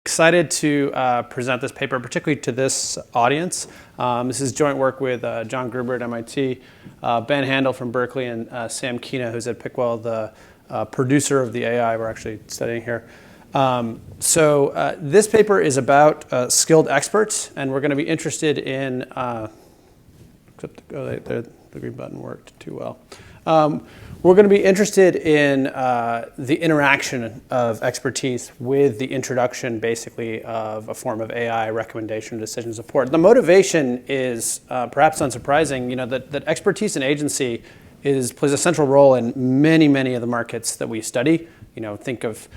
excited to present this paper, particularly to this audience. This is joint work with John Gruber at MIT, Ben Handel from Berkeley, and Sam Kina, who's at Pickwell, the producer of the AI we're actually studying here. So this paper is about skilled experts, and we're going to be interested in, the green button worked too well. We're going to be interested in the interaction of expertise with the introduction, basically, of a form of AI recommendation and decision support. The motivation is perhaps unsurprising, that expertise and agency plays a central role in many of the markets that we study. Think of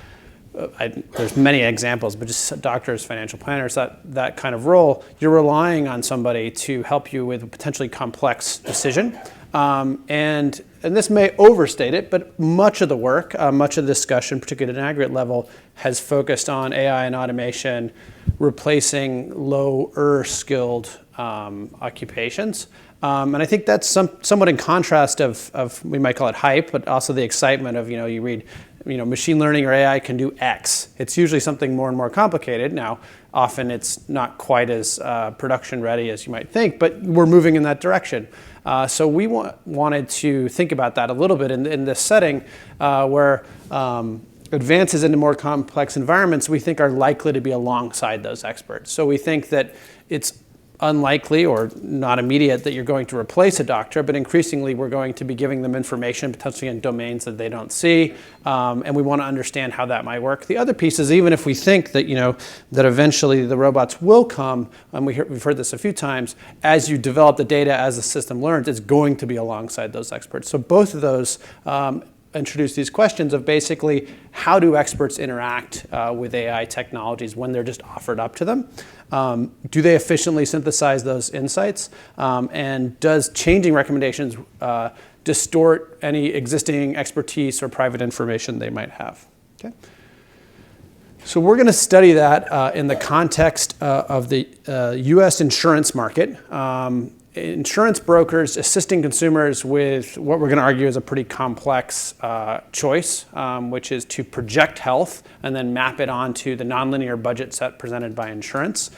there's many examples, but just doctors, financial planners, that kind of role. You're relying on somebody to help you with a potentially complex decision. And this may overstate it, but much of the work, much of the discussion, particularly at an aggregate level, has focused on AI and automation replacing lower skilled occupations. And I think that's somewhat in contrast of we might call it hype, but also the excitement of, you read, machine learning or AI can do X. It's usually something more and more complicated. Now, often it's not quite as production ready as you might think, but we're moving in that direction. So we wanted to think about that a little bit in this setting where advances into more complex environments we think are likely to be alongside those experts. So we think that it's unlikely or not immediate that you're going to replace a doctor, but increasingly we're going to be giving them information potentially in domains that they don't see, and we want to understand how that might work. The other piece is, even if we think that that eventually the robots will come, and we've heard this a few times, as you develop the data, as the system learns, it's going to be alongside those experts. So both of those introduce these questions of basically how do experts interact with AI technologies when they're just offered up to them? Do they efficiently synthesize those insights? And does changing recommendations distort any existing expertise or private information they might have? Okay. So we're going to study that in the context of the U.S. insurance market. Insurance brokers assisting consumers with what we're going to argue is a pretty complex choice, which is to project health and then map it onto the nonlinear budget set presented by insurance.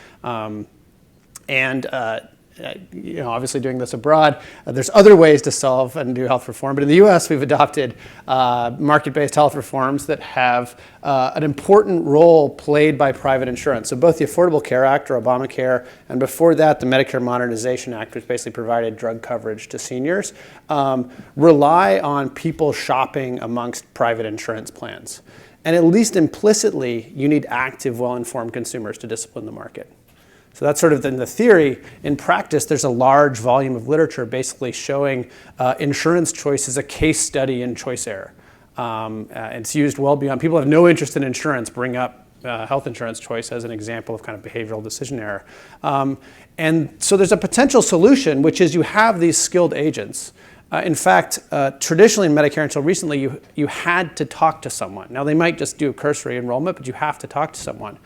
Obviously doing this abroad, there's other ways to solve and do health reform. But in the U.S., we've adopted market-based health reforms that have an important role played by private insurance. So both the Affordable Care Act, or Obamacare, and before that, the Medicare Modernization Act, which basically provided drug coverage to seniors, rely on people shopping amongst private insurance plans. And at least implicitly, you need active, well-informed consumers to discipline the market. So that's sort of the theory. In practice, there's a large volume of literature basically showing insurance choice as a case study in choice error. It's used well beyond. People have no interest in insurance bring up health insurance choice as an example of kind of behavioral decision error. And so there's a potential solution, which is you have these skilled agents. In fact, traditionally in Medicare until recently, you had to talk to someone. Now, they might just do a cursory enrollment, but you have to talk to someone.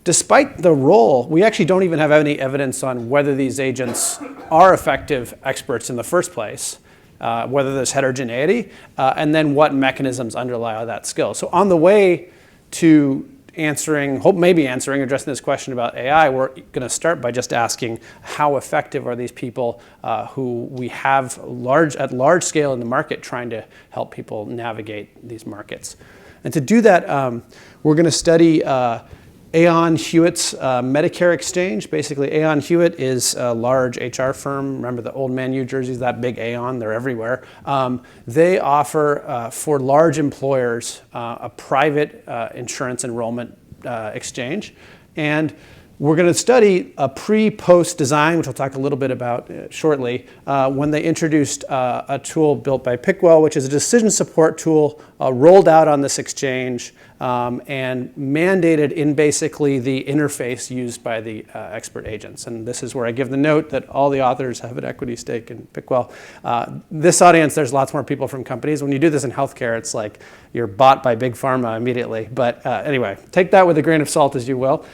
Despite the role, we actually don't even have any evidence on whether these agents are effective experts in the first place, whether there's heterogeneity, and then what mechanisms underlie that skill. So on the way to addressing this question about AI, we're going to start by just asking how effective are these people who we have at large scale in the market trying to help people navigate these markets. And to do that, we're going to study Aon Hewitt's Medicare exchange. Basically, Aon Hewitt is a large HR firm. Remember the old man New Jersey's, that big Aon, they're everywhere. They offer for large employers a private insurance enrollment exchange. And we're going to study a pre-post design, which I'll talk a little bit about shortly, when they introduced a tool built by Pickwell, which is a decision support tool rolled out on this exchange and mandated in basically the interface used by the expert agents. And this is where I give the note that all the authors have an equity stake in Pickwell. This audience, there's lots more people from companies. When you do this in healthcare, it's like you're bought by big pharma immediately. But anyway, take that with a grain of salt as you will.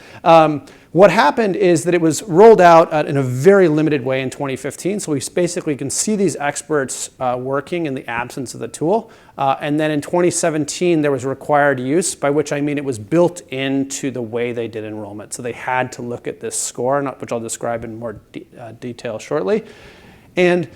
What happened is that it was rolled out in a very limited way in 2015. So we basically can see these experts working in the absence of the tool. And then in 2017, there was required use, by which I mean it was built into the way they did enrollment. So they had to look at this score, which I'll describe in more detail shortly. And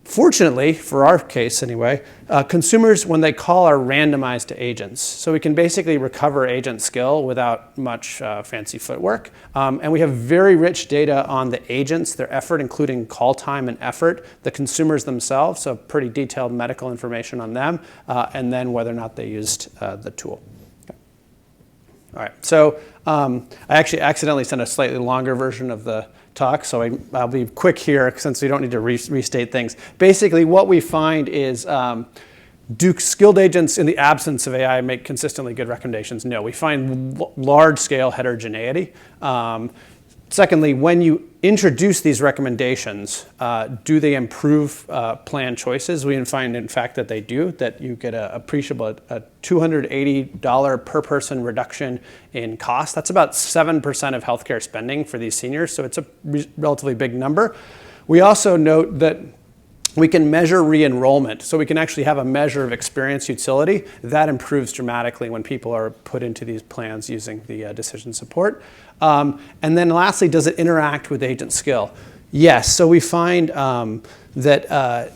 fortunately, for our case anyway, consumers, when they call, are randomized to agents. So we can basically recover agent skill without much fancy footwork. And we have very rich data on the agents, their effort, including call time and effort, the consumers themselves, so pretty detailed medical information on them, and then whether or not they used the tool. Okay. All right, so I actually accidentally sent a slightly longer version of the talk, so I'll be quick here since we don't need to restate things. Basically, what we find is, do skilled agents in the absence of AI make consistently good recommendations? No, we find large-scale heterogeneity. Secondly, when you introduce these recommendations, do they improve plan choices? We find, in fact, that they do, that you get a appreciable $280 per person reduction in cost. That's about 7% of healthcare spending for these seniors, so it's a relatively big number. We also note that we can measure re-enrollment, so we can actually have a measure of experience utility. That improves dramatically when people are put into these plans using the decision support. And then lastly, does it interact with agent skill? Yes, so we find that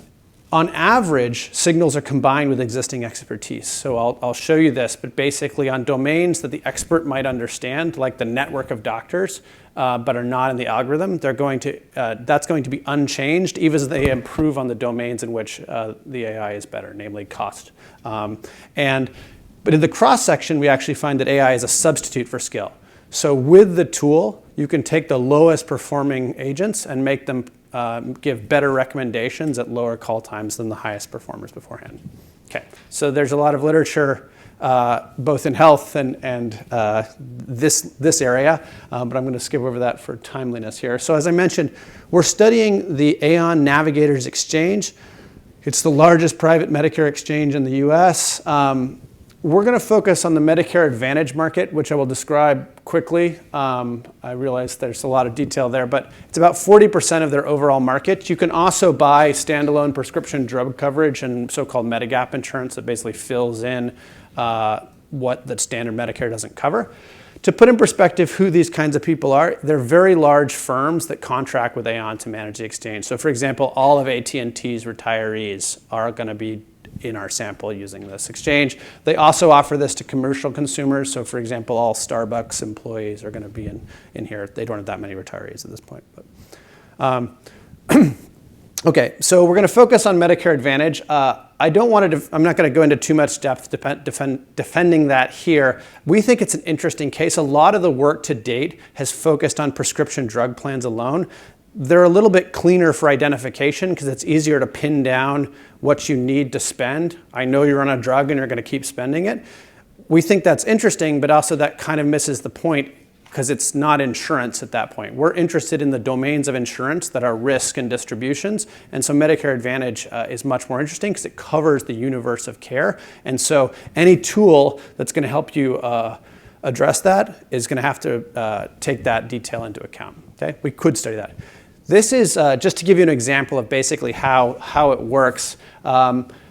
on average, signals are combined with existing expertise. So I'll show you this, but basically on domains that the expert might understand, like the network of doctors, but are not in the algorithm, that's going to be unchanged, even as they improve on the domains in which the AI is better, namely cost. But in the cross-section, we actually find that AI is a substitute for skill. So with the tool, you can take the lowest performing agents and make them give better recommendations at lower call times than the highest performers beforehand. Okay, so there's a lot of literature both in health and this area, but I'm going to skip over that for timeliness here. So as I mentioned, we're studying the Aon Navigators Exchange. It's the largest private Medicare exchange in the US. We're going to focus on the Medicare Advantage market, which I will describe quickly. I realize there's a lot of detail there, but it's about 40% of their overall market. You can also buy standalone prescription drug coverage and so-called Medigap insurance that basically fills in what the standard Medicare doesn't cover. To put in perspective who these kinds of people are, they're very large firms that contract with Aon to manage the exchange. So for example, all of AT&T's retirees are going to be in our sample using this exchange. They also offer this to commercial consumers. So for example, all Starbucks employees are going to be in here. They don't have that many retirees at this point. But, okay, so we're going to focus on Medicare Advantage. I'm not going to go into too much depth defending that here. We think it's an interesting case. A lot of the work to date has focused on prescription drug plans alone. They're a little bit cleaner for identification because it's easier to pin down what you need to spend. I know you're on a drug and you're going to keep spending it. We think that's interesting, but also that kind of misses the point because it's not insurance at that point. We're interested in the domains of insurance that are risk and distributions. And so Medicare Advantage is much more interesting because it covers the universe of care. And so any tool that's going to help you address that is going to have to take that detail into account. Okay? We could study that. This is just to give you an example of basically how it works.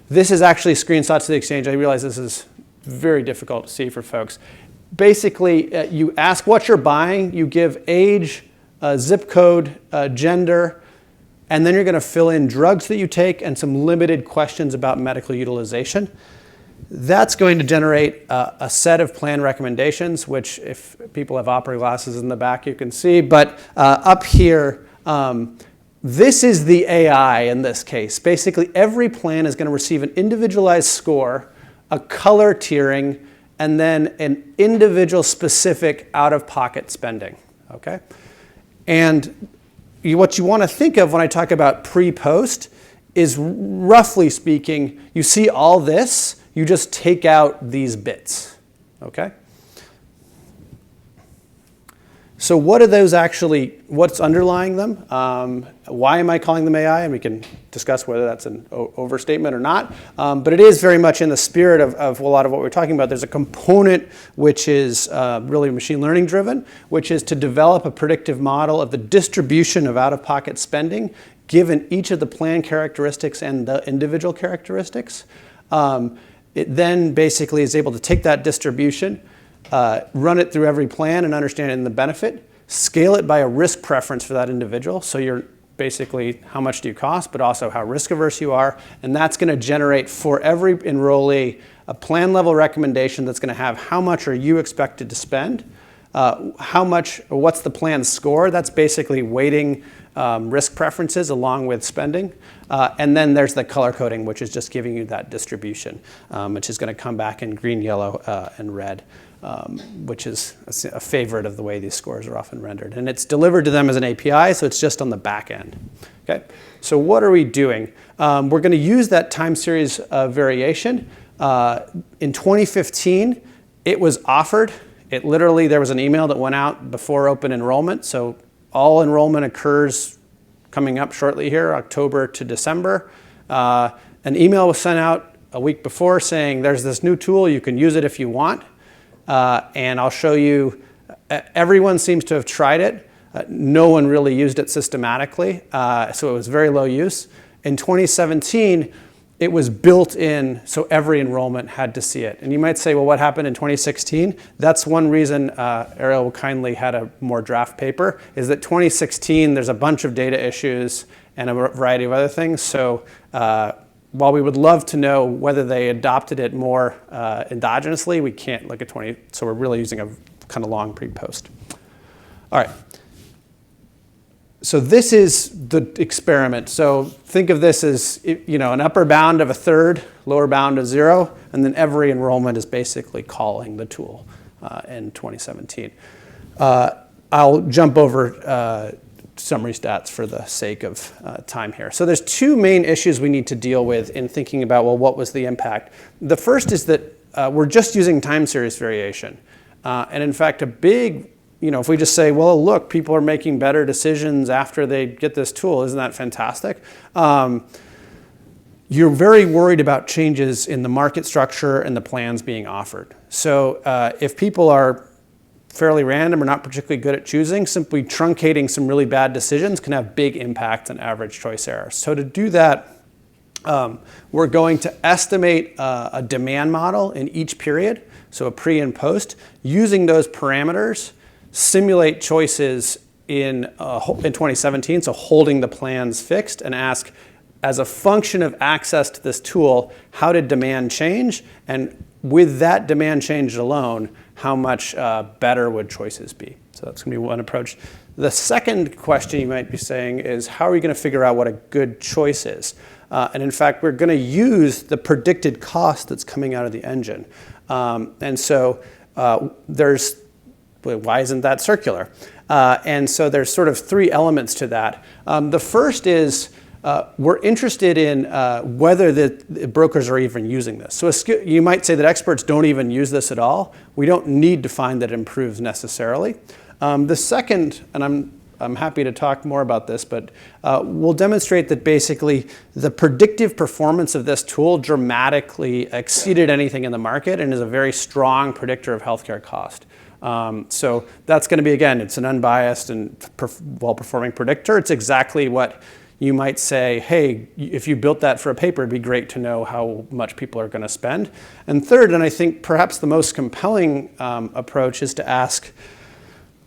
This is actually screenshots of the exchange. I realize this is very difficult to see for folks. Basically, you ask what you're buying, you give age, zip code, gender, and then you're going to fill in drugs that you take and some limited questions about medical utilization. That's going to generate a set of plan recommendations, which if people have opera glasses in the back, you can see. But up here, this is the AI in this case. Basically, every plan is going to receive an individualized score, a color tiering, and then an individual specific out-of-pocket spending. Okay? And what you want to think of when I talk about pre-post is, roughly speaking, you see all this, you just take out these bits. Okay? So what are those actually, what's underlying them? Why am I calling them AI? And we can discuss whether that's an overstatement or not. But it is very much in the spirit of a lot of what we're talking about. There's a component which is really machine learning driven, which is to develop a predictive model of the distribution of out-of-pocket spending given each of the plan characteristics and the individual characteristics. It then basically is able to take that distribution, run it through every plan and understand it in the benefit, scale it by a risk preference for that individual. So you're basically how much do you cost, but also how risk averse you are. And that's going to generate for every enrollee a plan level recommendation that's going to have how much are you expected to spend, how much, or what's the plan score. That's basically weighting risk preferences along with spending. And then there's the color coding, which is just giving you that distribution, which is going to come back in green, yellow, and red. Which is a favorite of the way these scores are often rendered. And it's delivered to them as an API, so it's just on the back end. Okay? So what are we doing? We're going to use that time series variation. In 2015, it was offered. It literally, there was an email that went out before open enrollment. So all enrollment occurs coming up shortly here, October to December. An email was sent out a week before saying there's this new tool, you can use it if you want. And I'll show you, everyone seems to have tried it. No one really used it systematically, so it was very low use. In 2017, it was built in, so every enrollment had to see it. And you might say, well, what happened in 2016? That's one reason Ariel kindly had a more draft paper, is that 2016, there's a bunch of data issues and a variety of other things. So while we would love to know whether they adopted it more endogenously, we can't look at 20, so we're really using a kind of long pre-post. All right. So this is the experiment. So think of this as, an upper bound of a third, lower bound of 0, and then every enrollment is basically calling the tool in 2017. I'll jump over summary stats for the sake of time here. So there's two main issues we need to deal with in thinking about, well, what was the impact? The first is that we're just using time series variation. And in fact, a big, if we just say, well, look, people are making better decisions after they get this tool, isn't that fantastic? You're very worried about changes in the market structure and the plans being offered. So if people are fairly random or not particularly good at choosing, simply truncating some really bad decisions can have big impact on average choice errors. So to do that, we're going to estimate a demand model in each period, so a pre and post, using those parameters, simulate choices in 2017, so holding the plans fixed, and ask, as a function of access to this tool, how did demand change? And with that demand change alone, how much better would choices be? So that's going to be one approach. The second question you might be saying is, how are we going to figure out what a good choice is? And in fact, we're going to use the predicted cost that's coming out of the engine. And so why isn't that circular? And so there's sort of three elements to that. The first is, we're interested in whether the brokers are even using this. So you might say that experts don't even use this at all. We don't need to find that it improves necessarily. The second, and I'm happy to talk more about this, but we'll demonstrate that basically the predictive performance of this tool dramatically exceeded anything in the market and is a very strong predictor of healthcare cost. So that's going to be, again, it's an unbiased and well-performing predictor. It's exactly what you might say, hey, if you built that for a paper, it'd be great to know how much people are going to spend. And third, and I think perhaps the most compelling approach, is to ask,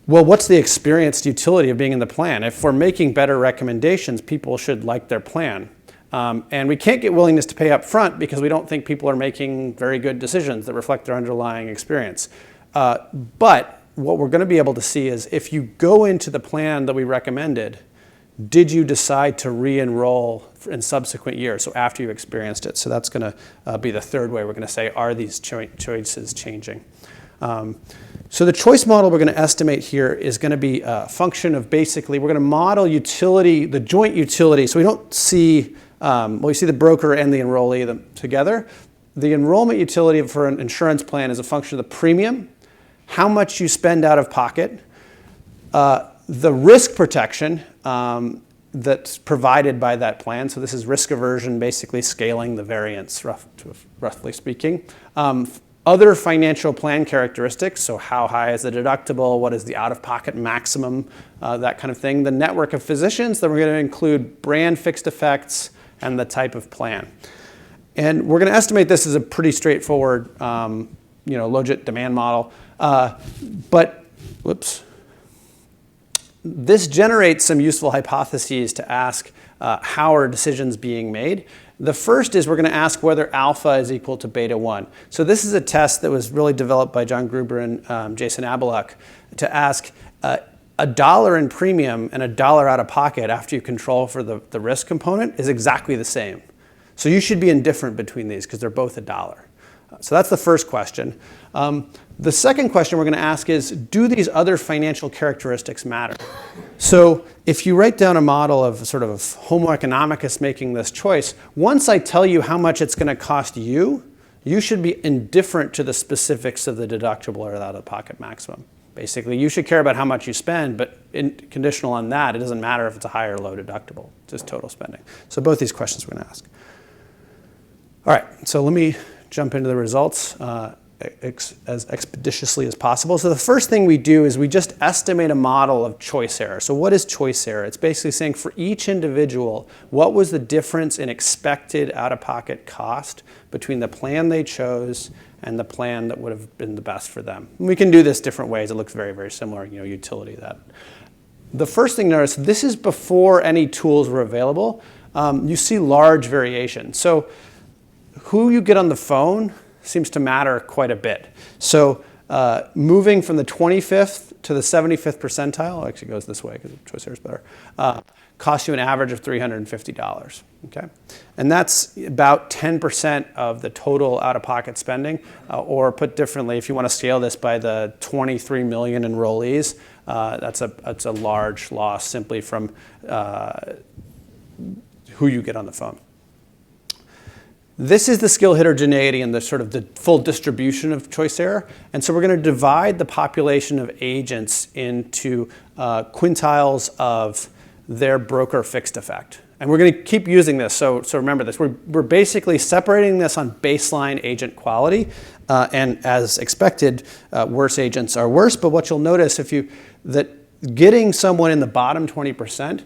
well, what's the experienced utility of being in the plan? If we're making better recommendations, people should like their plan. And we can't get willingness to pay up front because we don't think people are making very good decisions that reflect their underlying experience. But what we're going to be able to see is, if you go into the plan that we recommended, did you decide to re-enroll in subsequent years, so after you experienced it? So that's going to be the third way we're going to say, are these choices changing? So the choice model we're going to estimate here is going to be a function of, basically, we're going to model utility, the joint utility. So we don't see, we see the broker and the enrollee together. The enrollment utility for an insurance plan is a function of the premium, how much you spend out of pocket, The risk protection that's provided by that plan, so this is risk aversion, basically scaling the variance, roughly speaking. Other financial plan characteristics, so how high is the deductible, what is the out-of-pocket maximum, that kind of thing. The network of physicians, then we're going to include brand fixed effects and the type of plan. And we're going to estimate this as a pretty straightforward logit demand model. This generates some useful hypotheses to ask how are decisions being made. The first is we're going to ask whether alpha is equal to beta 1. So this is a test that was really developed by John Gruber and Jason Abeluk to ask $1 in premium and $1 out of pocket after you control for the risk component is exactly the same. So you should be indifferent between these because they're both $1. So that's the first question. The second question we're going to ask is, do these other financial characteristics matter? So if you write down a model of sort of homo economicus making this choice, once I tell you how much it's going to cost you, you should be indifferent to the specifics of the deductible or the out-of-pocket maximum. Basically, you should care about how much you spend, but conditional on that, it doesn't matter if it's a high or low deductible, just total spending. So both these questions we're going to ask. All right, so let me jump into the results as expeditiously as possible. So the first thing we do is we just estimate a model of choice error. So what is choice error? It's basically saying for each individual, what was the difference in expected out-of-pocket cost between the plan they chose and the plan that would have been the best for them. And we can do this different ways. It looks very, very similar, utility that. The first thing to notice, this is before any tools were available. You see large variation. So who you get on the phone seems to matter quite a bit. So moving from the 25th to the 75th percentile, actually goes this way because choice error is better, costs you an average of $350, okay? And that's about 10% of the total out-of-pocket spending, or put differently, if you want to scale this by the 23 million enrollees, that's a large loss simply from who you get on the phone. This is the skill heterogeneity and the sort of the full distribution of choice error. And so we're going to divide the population of agents into quintiles of their broker fixed effect. And we're going to keep using this, so remember this. We're basically separating this on baseline agent quality. And as expected, worse agents are worse. But what you'll notice that getting someone in the bottom 20%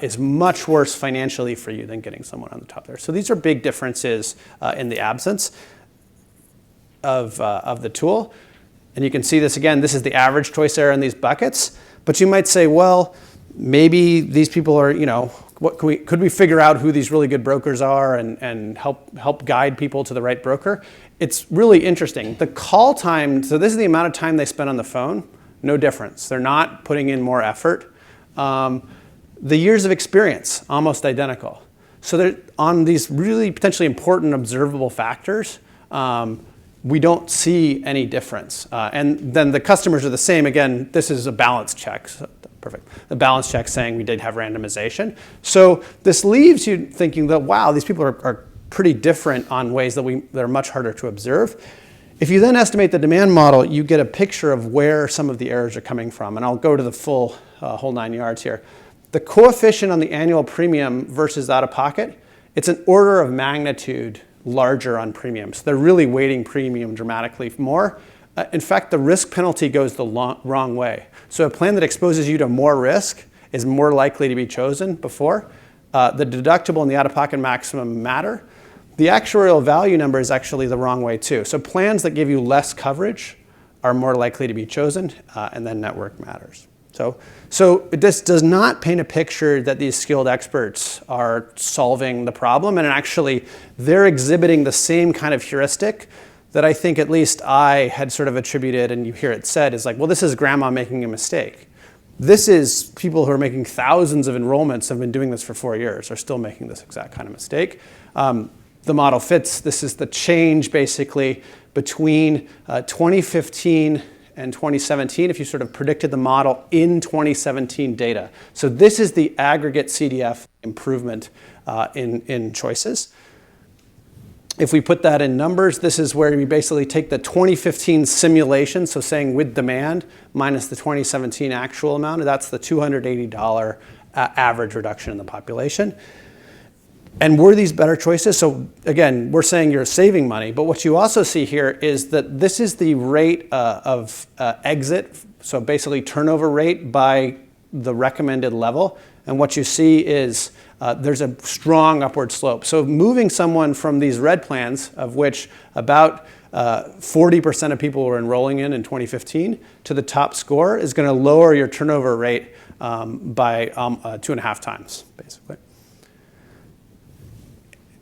is much worse financially for you than getting someone on the top there. So these are big differences in the absence of the tool. And you can see this again. This is the average choice error in these buckets. But you might say, well, maybe these people are, what could we figure out who these really good brokers are and help guide people to the right broker? It's really interesting. The call time, so this is the amount of time they spend on the phone, no difference. They're not putting in more effort. The years of experience, almost identical. So on these really potentially important observable factors, we don't see any difference. And then the customers are the same. Again, this is a balance check. So, perfect. The balance check saying we did have randomization. So this leaves you thinking that, wow, these people are pretty different on ways that are much harder to observe. If you then estimate the demand model, you get a picture of where some of the errors are coming from. And I'll go to the full whole 9 yards here. The coefficient on the annual premium versus out-of-pocket, it's an order of magnitude larger on premiums. They're really weighting premium dramatically more. In fact, the risk penalty goes the wrong way. So a plan that exposes you to more risk is more likely to be chosen before. The deductible and the out-of-pocket maximum matter. The actuarial value number is actually the wrong way too. So plans that give you less coverage are more likely to be chosen, and then network matters. So this does not paint a picture that these skilled experts are solving the problem, and actually they're exhibiting the same kind of heuristic that I think at least I had sort of attributed, and you hear it said, is like, well, this is grandma making a mistake. This is people who are making thousands of enrollments, have been doing this for 4 years, are still making this exact kind of mistake. The model fits. This is the change basically between 2015 and 2017, if you sort of predicted the model in 2017 data. So this is the aggregate CDF improvement in choices. If we put that in numbers, this is where we basically take the 2015 simulation, so saying with demand, minus the 2017 actual amount, and that's the $280 average reduction in the population. And were these better choices? So again, we're saying you're saving money, but what you also see here is that this is the rate of exit, so basically turnover rate by the recommended level. And what you see is there's a strong upward slope. So moving someone from these red plans, of which about 40% of people were enrolling in 2015, to the top score is going to lower your turnover rate by 2.5 times, basically.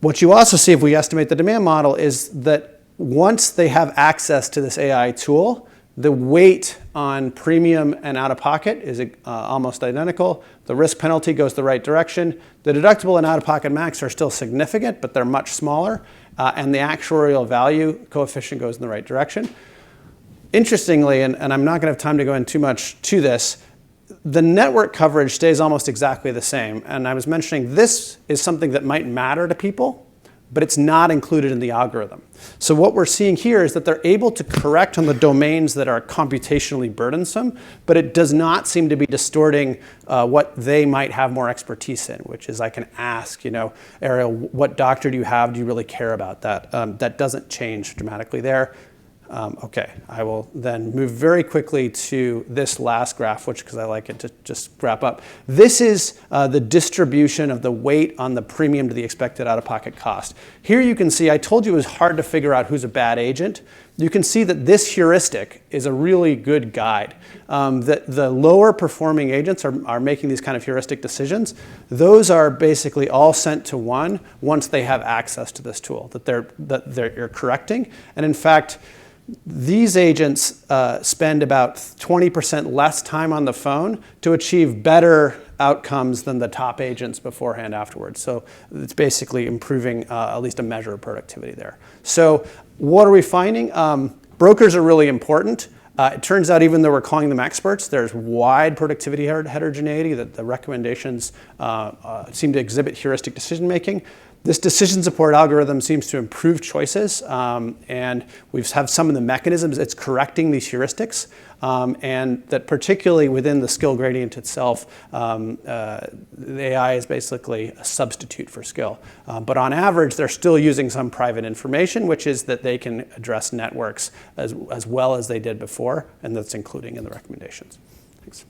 What you also see if we estimate the demand model is that once they have access to this AI tool, the weight on premium and out-of-pocket is almost identical. The risk penalty goes the right direction. The deductible and out-of-pocket max are still significant, but they're much smaller. And the actuarial value coefficient goes in the right direction. Interestingly, and I'm not going to have time to go into too much to this, the network coverage stays almost exactly the same. And I was mentioning this is something that might matter to people, but it's not included in the algorithm. So what we're seeing here is that they're able to correct on the domains that are computationally burdensome, but it does not seem to be distorting what they might have more expertise in, which is I can ask, Ariel, what doctor do you have? Do you really care about that? That doesn't change dramatically there. Okay, I will then move very quickly to this last graph, because I like it to just wrap up. This is the distribution of the weight on the premium to the expected out-of-pocket cost. Here you can see, I told you it was hard to figure out who's a bad agent. You can see that this heuristic is a really good guide. That the lower performing agents are making these kind of heuristic decisions. Those are basically all sent to one once they have access to this tool that you're correcting. And in fact, these agents spend about 20% less time on the phone to achieve better outcomes than the top agents beforehand afterwards. So it's basically improving at least a measure of productivity there. So what are we finding? Brokers are really important. It turns out even though we're calling them experts, there's wide productivity heterogeneity, that the recommendations seem to exhibit heuristic decision making. This decision support algorithm seems to improve choices, and we have some of the mechanisms it's correcting these heuristics, and that particularly within the skill gradient itself, the AI is basically a substitute for skill. But on average, they're still using some private information, which is that they can address networks as well as they did before, and that's including in the recommendations. Thanks.